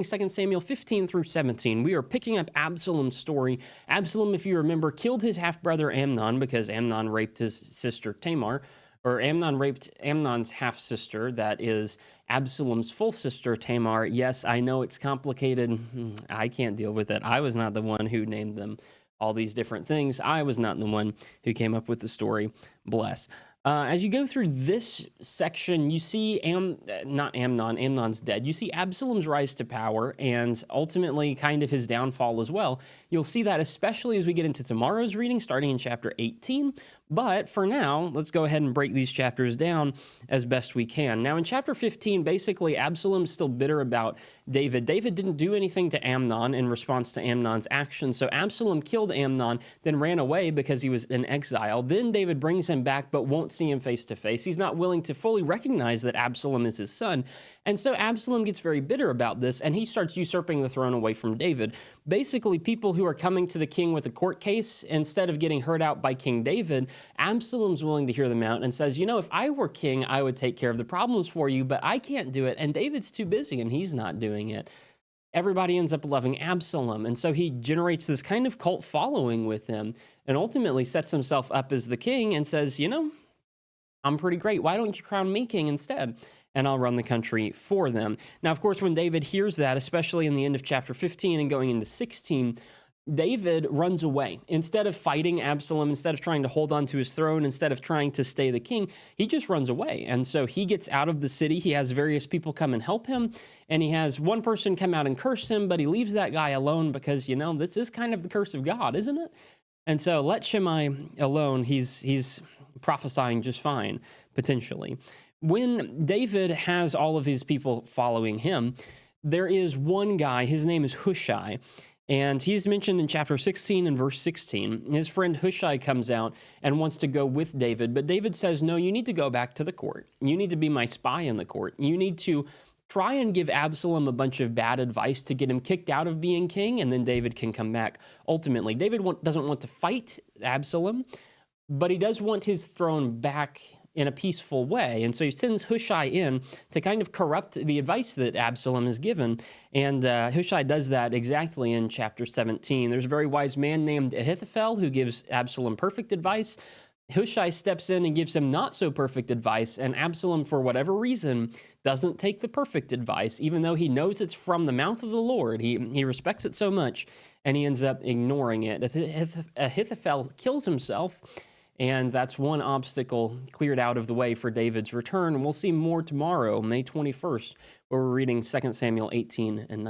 2 Samuel 15 through 17. We are picking up Absalom's story. Absalom, if you remember, killed his half-brother Amnon because Amnon raped his sister Tamar, or Amnon raped Amnon's half-sister, that is Absalom's full sister Tamar. Yes, I know it's complicated. I can't deal with it. I was not the one who named them all these different things. I was not the one who came up with the story. Bless. As you go through this section, you see not Amnon, Amnon's dead. You see Absalom's rise to power and ultimately kind of his downfall as well. You'll see that especially as we get into tomorrow's reading, starting in chapter 18. But for now, let's go ahead and break these chapters down as best we can. Now, in chapter 15, basically, Absalom's still bitter about David. David didn't do anything to Amnon in response to Amnon's actions, so Absalom killed Amnon, then ran away because he was in exile. Then David brings him back, but won't see him face to face. He's not willing to fully recognize that Absalom is his son, and so Absalom gets very bitter about this, and he starts usurping the throne away from David. Basically, people who are coming to the king with a court case, instead of getting heard out by King David, Absalom's willing to hear them out and says, you know, if I were king, I would take care of the problems for you, but I can't do it, and David's too busy, and he's not doing it. Everybody ends up loving Absalom, and so he generates this kind of cult following with him, and ultimately sets himself up as the king and says, you know, I'm pretty great. Why don't you crown me king instead? And I'll run the country for them. Now, of course, when David hears that, especially in the end of chapter 15 and going into 16, David runs away. Instead of fighting Absalom, instead of trying to hold on to his throne, instead of trying to stay the king, he just runs away. And so he gets out of the city. He has various people come and help him. And he has one person come out and curse him, but he leaves that guy alone because, you know, this is kind of the curse of God, isn't it? And so let Shimei alone. He's prophesying just fine, potentially. When David has all of his people following him, there is one guy, his name is Hushai, and he's mentioned in chapter 16 and verse 16. His friend Hushai comes out and wants to go with David, but David says, no, you need to go back to the court. You need to be my spy in the court. You need to try and give Absalom a bunch of bad advice to get him kicked out of being king, and then David can come back. Ultimately, David doesn't want to fight Absalom, but he does want his throne back in a peaceful way. And so he sends Hushai in to kind of corrupt the advice that Absalom has given. And Hushai does that exactly in chapter 17. There's a very wise man named Ahithophel who gives Absalom perfect advice. Hushai steps in and gives him not so perfect advice, and Absalom, for whatever reason, doesn't take the perfect advice, even though he knows it's from the mouth of the Lord. He respects it so much, and he ends up ignoring it. Ahithophel kills himself, and that's one obstacle cleared out of the way for David's return. And we'll see more tomorrow, May 21st, where we're reading 2 Samuel 18 and 19.